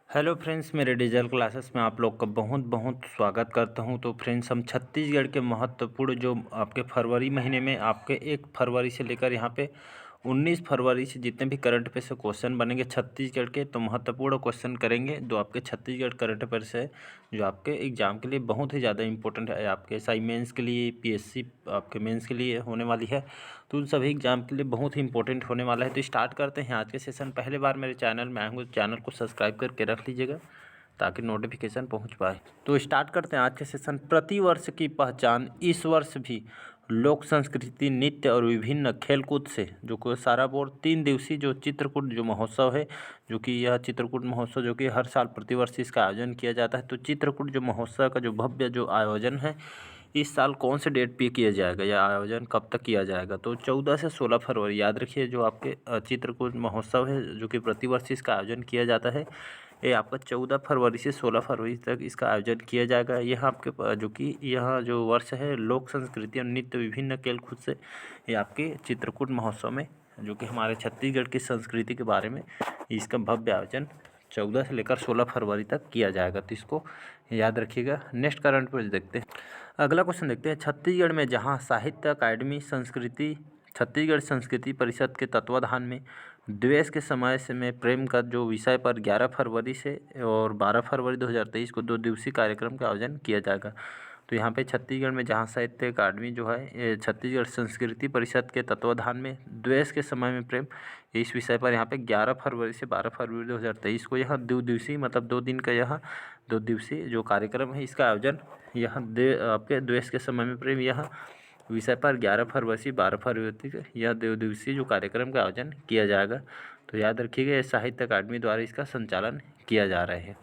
Hello friends, मेरे digital classes में आप लोग का बहुत बहुत स्वागत करता हूं। तो फ्रेंड्स, हम छत्तीसगढ़ के महत्वपूर्ण जो आपके फरवरी महीने में आपके 1 फरवरी से लेकर यहां पे 19 फरवरी से जितने भी करंट अफेयर से क्वेश्चन बनेंगे छत्तीसगढ़ के, तो महत्वपूर्ण क्वेश्चन करेंगे जो आपके छत्तीसगढ़ करंट अफेयर से है, जो आपके एग्जाम के लिए बहुत ही ज़्यादा इंपॉर्टेंट है। आपके एसआई मेंस के लिए, पीएससी आपके मेंस के लिए होने वाली है, तो उन सभी एग्जाम के लिए बहुत ही इंपॉर्टेंट होने वाला है। तो स्टार्ट करते हैं आज के सेशन। पहले बार मेरे चैनल में आएंगे तो चैनल को सब्सक्राइब करके रख लीजिएगा ताकि नोटिफिकेशन पहुंच पाए। तो स्टार्ट करते हैं आज के सेशन। प्रतिवर्ष की पहचान इस वर्ष भी लोक संस्कृति, नृत्य और विभिन्न खेलकूद से जो को सारा बोर्ड 3 दिवसीय जो चित्रकूट जो महोत्सव है, जो कि यह चित्रकूट महोत्सव जो कि हर साल प्रतिवर्ष इसका आयोजन किया जाता है। तो चित्रकूट जो महोत्सव का जो भव्य जो आयोजन है, इस साल कौन से डेट पे किया जाएगा, यह आयोजन कब तक किया जाएगा? तो 14 से 16 फरवरी। याद रखिए, जो आपके चित्रकूट महोत्सव है जो कि प्रतिवर्ष इसका आयोजन किया जाता है, ये आपका 14 फरवरी से 16 फरवरी तक इसका आयोजन किया जाएगा। यह आपके जो कि यह जो वर्ष है लोक संस्कृति और नृत्य विभिन्न खेल कूद से, ये आपके चित्रकूट महोत्सव में जो कि हमारे छत्तीसगढ़ की संस्कृति के बारे में इसका भव्य आयोजन 14 से लेकर 16 फरवरी तक किया जाएगा। तो इसको याद रखिएगा। नेक्स्ट करंट पेज देखते हैं। अगला क्वेश्चन देखते हैं। छत्तीसगढ़ में जहाँ साहित्य अकादमी संस्कृति छत्तीसगढ़ संस्कृति परिषद के तत्वाधान में द्वेष के समय से में प्रेम का जो विषय पर 11 फरवरी से और 12 फरवरी 2023 को 2 दिवसीय कार्यक्रम का आयोजन किया जाएगा। तो यहाँ पे छत्तीसगढ़ में जहाँ साहित्य अकादमी जो है, ये छत्तीसगढ़ संस्कृति परिषद के तत्वाधान में द्वेष के समय में प्रेम, इस विषय पर यहाँ पे 11 फरवरी से 12 फरवरी 2023 को यह 2 दिवसीय मतलब 2 दिन का यह 2 दिवसीय जो कार्यक्रम है, इसका आयोजन यह आपके द्वेष के समय में प्रेम यह विषय पर 11 फरवरी से 12 फरवरी तक यह 2 दिवसीय जो कार्यक्रम का आयोजन किया जाएगा। तो याद रखिएगा, ये साहित्य अकादमी द्वारा इसका संचालन किया जा रहा है।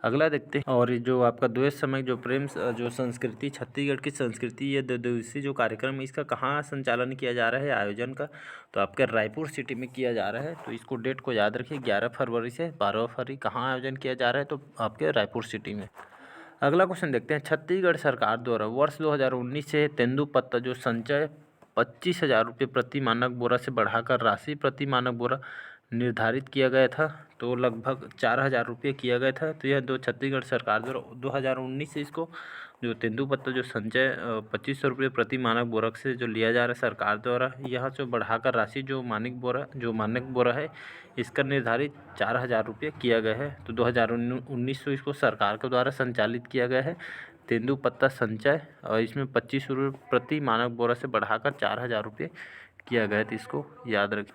अगला देखते हैं। और ये जो आपका द्वेष समय जो प्रेम जो संस्कृति, छत्तीसगढ़ की संस्कृति, ये 2 दिवसीय जो कार्यक्रम है, इसका कहाँ संचालन किया जा रहा है आयोजन का? तो आपके रायपुर सिटी में किया जा रहा है। तो इसको डेट को याद रखिए, 11 फरवरी से 12 फरवरी कहाँ आयोजन किया जा रहा है? तो आपके रायपुर सिटी में। अगला क्वेश्चन देखते हैं। छत्तीसगढ़ सरकार द्वारा वर्ष 2019 से तेंदुपत्ता जो संचय 25,000 रुपये प्रति मानक बोरा से बढ़ाकर राशि प्रति मानक बोरा निर्धारित किया गया था, तो लगभग 4,000 रुपये किया गया था। तो यह छत्तीसगढ़ सरकार द्वारा 2019 से इसको जो तेंदुपत्ता जो संचय 2,500 रुपये प्रति मानक बोरा से जो लिया जा रहा है सरकार द्वारा, यह जो बढ़ाकर राशि जो मानक बोरा है, इसका निर्धारित 4,000 रुपये किया गया है। तो 2019 से इसको सरकार के द्वारा संचालित किया गया है तेंदुपत्ता संचय, और इसमें 25 रुपये प्रति मानक बोरा से बढ़ाकर 4,000 रुपये किया गया है। तो इसको याद रखें।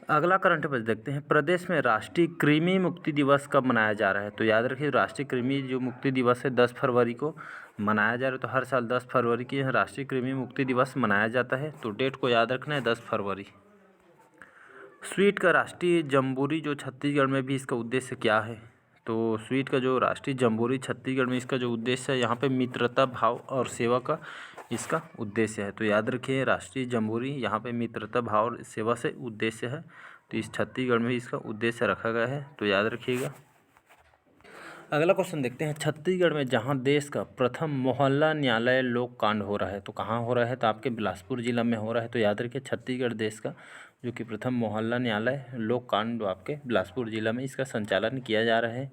अगला करंट अफेयर्स देखते हैं। प्रदेश में राष्ट्रीय कृमि मुक्ति दिवस कब मनाया जा रहा है? तो याद रखिए, राष्ट्रीय कृमि जो मुक्ति दिवस है 10 फरवरी को मनाया जा रहा है। तो हर साल 10 फरवरी की राष्ट्रीय कृमि मुक्ति दिवस मनाया जाता है। तो डेट को याद रखना है, 10 फरवरी। स्वीट का राष्ट्रीय जम्बूरी जो छत्तीसगढ़ में भी, इसका उद्देश्य क्या है? तो स्वीट का जो राष्ट्रीय जम्बूरी छत्तीसगढ़ में, इसका जो उद्देश्य है, यहाँ पे मित्रता भाव और सेवा का इसका उद्देश्य है। तो याद रखिए, राष्ट्रीय जम्बूरी यहाँ पे मित्रता भाव और सेवा से उद्देश्य है। तो इस छत्तीसगढ़ में इसका उद्देश्य रखा गया है, तो याद रखिएगा। अगला क्वेश्चन देखते हैं। छत्तीसगढ़ में जहां देश का प्रथम मोहल्ला न्यायालय लोक कांड हो रहा है, तो कहाँ हो रहा है? तो आपके बिलासपुर जिला में हो रहा है। तो याद रखिए, छत्तीसगढ़ देश का जो कि प्रथम मोहल्ला न्यायालय लोक कांड आपके बिलासपुर जिला में इसका संचालन किया जा रहा है।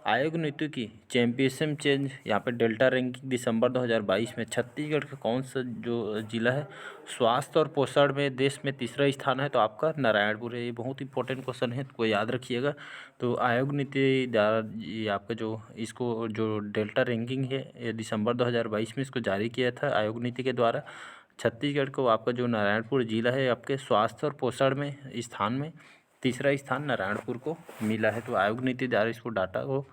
आयोग नीति की चैंपियनशिप चेंज यहाँ पे डेल्टा रैंकिंग दिसंबर 2022 में छत्तीसगढ़ का कौन सा जो जिला है स्वास्थ्य और पोषण में देश में तीसरा स्थान है? तो आपका नारायणपुर है। ये बहुत इंपॉर्टेंट क्वेश्चन है, तो याद रखिएगा। तो आयोग नीति द्वारा ये आपका जो इसको जो डेल्टा रैंकिंग है, ये दिसंबर 2022 में इसको जारी किया था आयोग नीति के द्वारा। छत्तीसगढ़ को आपका जो नारायणपुर जिला है, आपके स्वास्थ्य और पोषण में स्थान में तीसरा स्थान नारायणपुर को मिला है। तो आयोग नीति द्वारा इसको डाटा को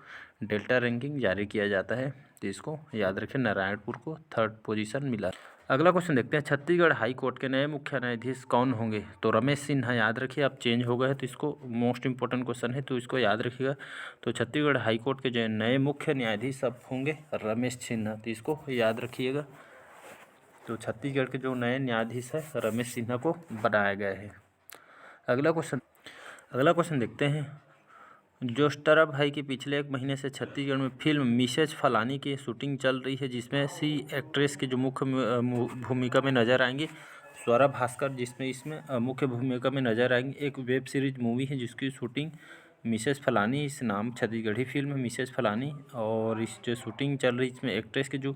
डेल्टा रैंकिंग जारी किया जाता है। तो इसको याद रखें, नारायणपुर को 3rd पोजीशन मिला। अगला क्वेश्चन देखते हैं। छत्तीसगढ़ हाई कोर्ट के नए मुख्य न्यायाधीश कौन होंगे? तो रमेश सिन्हा। याद रखिए, अब चेंज हो गए हैं, तो इसको मोस्ट इंपॉर्टेंट क्वेश्चन है, तो इसको याद रखिएगा। तो छत्तीसगढ़ हाई कोर्ट के जो नए मुख्य न्यायाधीश अब होंगे रमेश सिन्हा, तो इसको याद रखिएगा। तो छत्तीसगढ़ के जो नए न्यायाधीश है रमेश सिन्हा को बनाया गया है। अगला क्वेश्चन देखते हैं। जोस्टरा भाई की पिछले 1 महीने से छत्तीसगढ़ में फिल्म मिसेज फलानी की शूटिंग चल रही है, जिसमें सी एक्ट्रेस की जो मुख्य भूमिका में नजर आएंगी स्वरा भास्कर, जिसमें इसमें मुख्य भूमिका में नजर आएंगी। एक वेब सीरीज मूवी है जिसकी शूटिंग मिसेस फलानी इस नाम छत्तीसगढ़ी फिल्म है मिसेस फलानी। और इस जो शूटिंग चल रही इसमें एक्ट्रेस की जो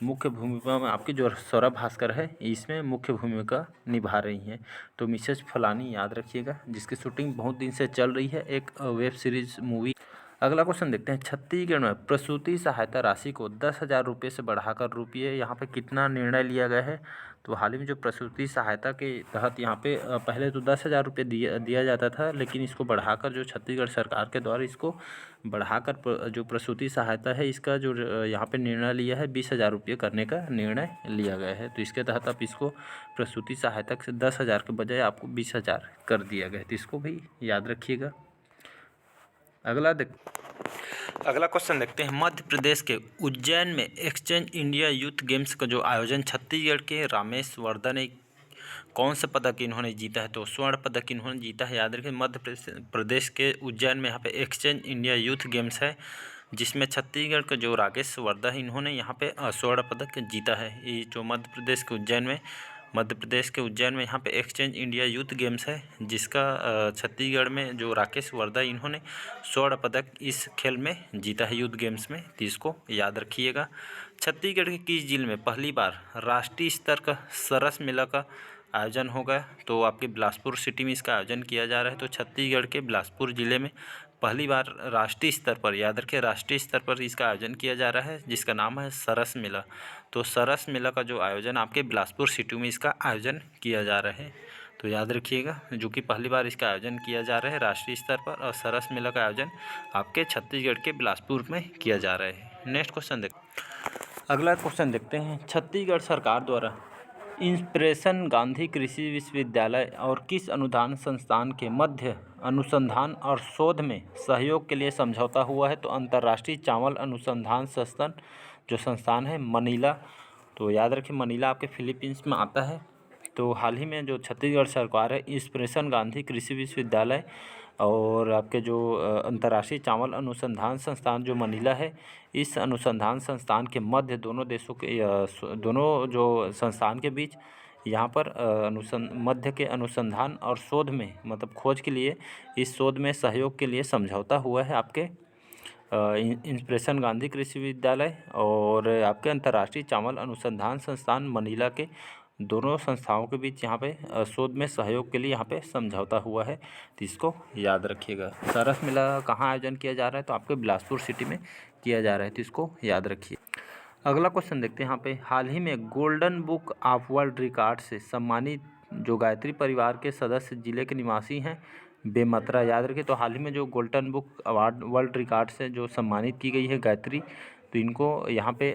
मुख्य भूमिका में आपकी जो सौरभ भास्कर है इसमें मुख्य भूमिका निभा रही हैं। तो मिसेस फलानी याद रखिएगा, जिसकी शूटिंग बहुत दिन से चल रही है, एक वेब सीरीज मूवी। अगला क्वेश्चन देखते हैं, छत्तीसगढ़ में प्रसूति सहायता राशि को 10,000 रुपये से बढ़ाकर रुपये यहाँ पे कितना निर्णय लिया गया है। तो हाल ही में जो प्रसूति सहायता के तहत यहाँ पे पहले तो 10,000 रुपये दिया जाता था, लेकिन इसको बढ़ाकर जो छत्तीसगढ़ सरकार के द्वारा इसको बढ़ाकर जो प्रसूति सहायता है इसका जो यहाँ पे निर्णय लिया है 20,000 रुपये करने का निर्णय लिया गया है। तो इसके तहत आप इसको प्रसूति सहायता से 10,000 के बजाय आपको 20,000 कर दिया गया है। तो इसको भी याद रखिएगा। अगला क्वेश्चन देखते हैं, मध्य प्रदेश के उज्जैन में एक्सचेंज इंडिया यूथ गेम्स का जो आयोजन छत्तीसगढ़ के रामेश वर्धा ने कौन सा पदक इन्होंने जीता है। तो स्वर्ण पदक इन्होंने जीता है। याद रखें, मध्य प्रदेश के उज्जैन में यहाँ पे एक्सचेंज इंडिया यूथ गेम्स है, जिसमें छत्तीसगढ़ का जो राकेश वर्धा है इन्होंने यहाँ पे स्वर्ण पदक जीता है। ये जो मध्य प्रदेश के उज्जैन में यहाँ पे एक्सचेंज इंडिया यूथ गेम्स है, जिसका छत्तीसगढ़ में जो राकेश वर्धा इन्होंने स्वर्ण पदक इस खेल में जीता है यूथ गेम्स में। तो इसको याद रखिएगा। छत्तीसगढ़ के किस जिले में पहली बार राष्ट्रीय स्तर का सरस मेला का आयोजन होगा। तो आपके बिलासपुर सिटी में इसका आयोजन किया जा रहा है। तो छत्तीसगढ़ के बिलासपुर ज़िले में पहली बार राष्ट्रीय स्तर पर, याद रखें, राष्ट्रीय स्तर पर इसका आयोजन किया जा रहा है, जिसका नाम है सरस मेला। तो सरस मेला का जो आयोजन आपके बिलासपुर सिटी में इसका आयोजन किया जा रहा है। तो याद रखिएगा, जो कि पहली बार इसका आयोजन किया जा रहा है राष्ट्रीय स्तर पर, और सरस मेला का आयोजन आपके छत्तीसगढ़ के बिलासपुर में किया जा रहा है। नेक्स्ट क्वेश्चन अगला क्वेश्चन देखते हैं, छत्तीसगढ़ सरकार द्वारा इंस्पिरेशन गांधी कृषि विश्वविद्यालय और किस अनुदान संस्थान के मध्य अनुसंधान और शोध में सहयोग के लिए समझौता हुआ है। तो अंतर्राष्ट्रीय चावल अनुसंधान संस्थान जो संस्थान है मनीला। तो याद रखें, मनीला आपके फिलीपींस में आता है। तो हाल ही में जो छत्तीसगढ़ सरकार है इंस्पिरेशन गांधी कृषि विश्वविद्यालय और आपके जो अंतर्राष्ट्रीय चावल अनुसंधान संस्थान जो मनीला है, इस अनुसंधान संस्थान के मध्य दोनों देशों के दोनों जो संस्थान के बीच यहाँ पर मध्य के अनुसंधान और शोध में, मतलब खोज के लिए, इस शोध में सहयोग के लिए समझौता हुआ है आपके इंस्पिरेशन गांधी कृषि विश्वविद्यालय और आपके अंतर्राष्ट्रीय चावल अनुसंधान संस्थान मनीला के दोनों संस्थाओं के बीच यहाँ पे शोध में सहयोग के लिए यहाँ पे समझौता हुआ है। तो इसको याद रखिएगा। सरस मेला कहाँ आयोजन किया जा रहा है। तो आपके बिलासपुर सिटी में किया जा रहा है। तो इसको याद रखिए। अगला क्वेश्चन देखते हैं, यहाँ पे हाल ही में golden book of world record से सम्मानित जो गायत्री परिवार के सदस्य जिले के निवासी हैं बेमतरा। याद रखिए, तो हाल ही में जो golden book award world record से जो सम्मानित की गई है गायत्री, तो इनको यहाँ पे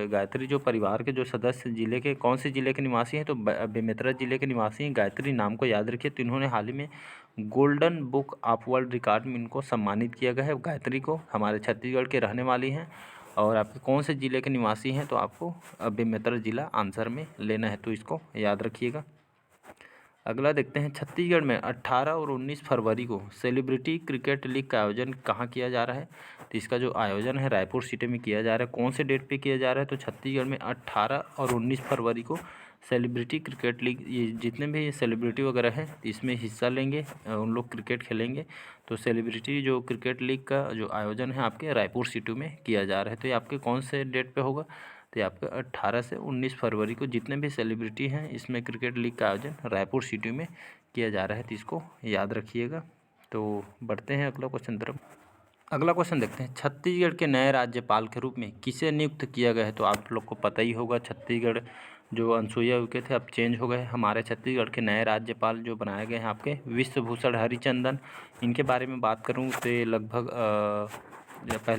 गायत्री जो परिवार के जो सदस्य जिले के, कौन से ज़िले के निवासी हैं। तो बेमेतरा ज़िले के निवासी हैं। गायत्री नाम को याद रखिए। तो इन्होंने हाल ही में golden book of world record में इनको सम्मानित किया गया है। गायत्री को हमारे छत्तीसगढ़ के रहने वाली हैं और आपके कौन से ज़िले के निवासी हैं। तो आपको बेमेतरा ज़िला आंसर में लेना है। तो इसको याद रखिएगा। अगला देखते हैं, छत्तीसगढ़ में 18 और 19 फरवरी को सेलिब्रिटी क्रिकेट लीग का आयोजन कहाँ किया जा रहा है। तो इसका जो आयोजन है रायपुर सिटी में किया जा रहा है। कौन से डेट पे किया जा रहा है। तो छत्तीसगढ़ में 18 और 19 फरवरी को सेलिब्रिटी क्रिकेट लीग, ये जितने भी सेलिब्रिटी वगैरह हैं इसमें हिस्सा लेंगे, उन लोग क्रिकेट खेलेंगे। तो सेलिब्रिटी जो क्रिकेट लीग का जो आयोजन है आपके रायपुर सिटी में किया जा रहा है। तो ये आपके कौन से डेट पे होगा। तो ये आपके 18 से 19 फरवरी को जितने भी सेलिब्रिटी हैं इसमें क्रिकेट लीग का आयोजन रायपुर सिटी में किया जा रहा है। तो इसको याद रखिएगा। तो बढ़ते हैं अगला क्वेश्चन तरफ। अगला क्वेश्चन देखते हैं, छत्तीसगढ़ के नए राज्यपाल के रूप में किसे नियुक्त किया गया है। तो आप लोग को पता ही होगा, छत्तीसगढ़ जो अनसुईया उइके थे अब चेंज हो गए। हमारे छत्तीसगढ़ के नए राज्यपाल जो बनाए गए हैं आपके विश्वभूषण हरिचंदन। इनके बारे में बात करूँ तो लगभग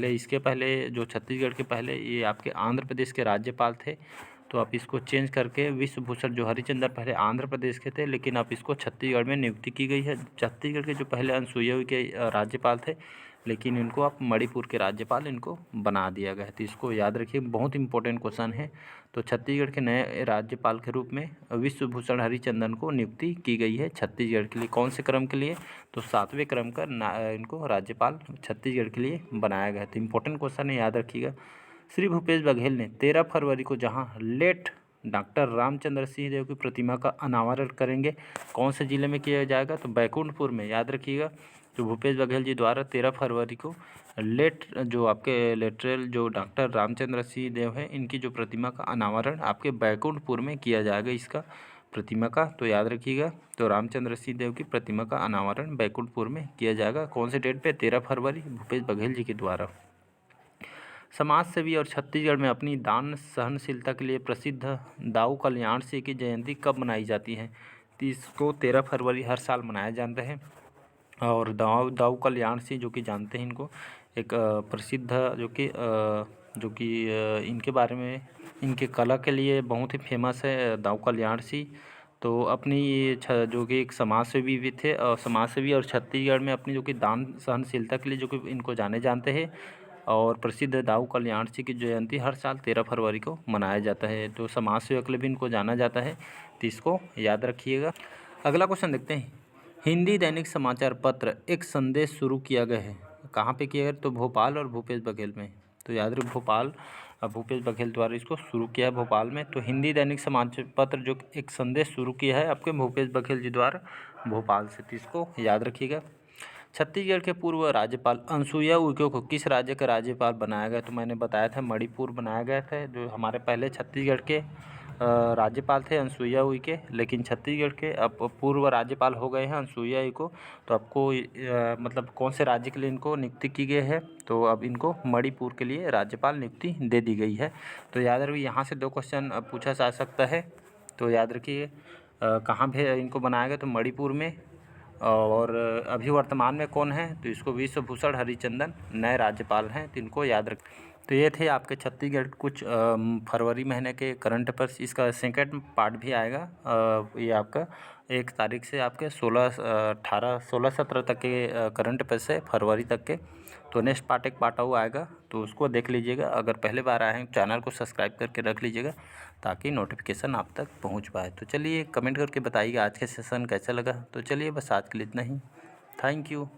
इसके पहले जो छत्तीसगढ़ के पहले ये आपके आंध्र प्रदेश के राज्यपाल थे। तो आप इसको चेंज करके विश्वभूषण जो हरिचंदन पहले आंध्र प्रदेश के थे, लेकिन अब इसको छत्तीसगढ़ में नियुक्ति की गई है। छत्तीसगढ़ के जो पहले अनसुईया उइके राज्यपाल थे, लेकिन इनको आप मणिपुर के राज्यपाल इनको बना दिया गया है। तो इसको याद रखिए, बहुत इंपॉर्टेंट क्वेश्चन है। तो छत्तीसगढ़ के नए राज्यपाल के रूप में विश्वभूषण हरिचंदन को नियुक्ति की गई है छत्तीसगढ़ के लिए। कौन से क्रम के लिए। तो 7वें क्रम का इनको राज्यपाल छत्तीसगढ़ के लिए बनाया गया है। तो इंपॉर्टेंट क्वेश्चन है, याद रखिएगा। श्री भूपेश बघेल ने 13 फरवरी को जहाँ लेट डॉक्टर रामचंद्र सिंह देव की प्रतिमा का अनावरण करेंगे, कौन से ज़िले में किया जाएगा। तो बैकुंठपुर में, याद रखिएगा। जो भूपेश बघेल जी द्वारा 13 फरवरी को जो आपके लेटरल जो डॉक्टर रामचंद्र सिंह देव है, इनकी जो प्रतिमा का अनावरण आपके बैकुंठपुर में किया जाएगा। इसका प्रतिमा का तो याद रखिएगा, तो रामचंद्र सिंह देव की प्रतिमा का अनावरण बैकुंठपुर में किया जाएगा। कौन से डेट पे? 13 फरवरी, भूपेश बघेल जी के द्वारा। समाज सेवी और छत्तीसगढ़ में अपनी दान सहनशीलता के लिए प्रसिद्ध दाऊ कल्याण सिंह की जयंती कब मनाई जाती है? तो इसको 13 फरवरी हर साल मनाया जाता है। और दाऊ कल्याण सिंह जो कि जानते हैं इनको, एक प्रसिद्ध जो कि इनके बारे में, इनके कला के लिए बहुत ही फेमस है दाऊ कल्याण सिंह। तो अपनी जो कि एक समाजसेवी भी थे, और समाजसेवी और छत्तीसगढ़ में अपनी जो कि दान सहनशीलता के लिए जो कि इनको जाने जानते हैं। और प्रसिद्ध दाऊ कल्याण सिंह की जयंती हर साल 13 फरवरी को मनाया जाता है। तो समाज सेवक के लिए भी इनको जाना जाता है, तो इसको याद रखिएगा। अगला क्वेश्चन देखते हैं। हिंदी दैनिक समाचार पत्र एक संदेश शुरू किया गया है, कहाँ पे किया गया? तो भोपाल और भूपेश बघेल में। तो याद रखिए, भोपाल भूपेश बघेल द्वारा इसको शुरू किया है भोपाल में। तो हिंदी दैनिक समाचार पत्र जो एक संदेश शुरू किया है आपके भूपेश बघेल जी द्वारा भोपाल से, तो इसको याद रखिएगा। छत्तीसगढ़ के पूर्व राज्यपाल अनसुईया उइके को किस राज्य का राज्यपाल बनाया गया? तो मैंने बताया था मणिपुर बनाया गया था। जो हमारे पहले छत्तीसगढ़ के राज्यपाल थे अनसुईया उइके, लेकिन छत्तीसगढ़ के अब पूर्व राज्यपाल हो गए हैं अनसुईया उइके। तो आपको मतलब कौन से राज्य के लिए इनको नियुक्ति की गई है? तो अब इनको मणिपुर के लिए राज्यपाल नियुक्ति दे दी गई है। तो याद रखिए, यहाँ से 2 क्वेश्चन पूछा जा सकता है। तो याद रखिए कहाँ पे इनको बनाया गया? तो मणिपुर में। और अभी वर्तमान में कौन है? तो इसको विश्वभूषण हरिचंदन नए राज्यपाल हैं, तो इनको याद रख। तो ये थे आपके छत्तीसगढ़ कुछ फरवरी महीने के करंट अफेयर्स। इसका सेकंड पार्ट भी आएगा। ये आपका 1 तारीख से आपके 16-17 तक के करंट अफेयर्स है, फरवरी तक के। तो नेक्स्ट पार्ट एक पार्ट और आएगा, तो उसको देख लीजिएगा। अगर पहले बार आए हैं चैनल को सब्सक्राइब करके रख लीजिएगा, ताकि नोटिफिकेशन आप तक पहुंच पाए। तो चलिए कमेंट करके बताइएगा आज के सेशन कैसा लगा। तो चलिए बस आज के लिए इतना ही। Thank you.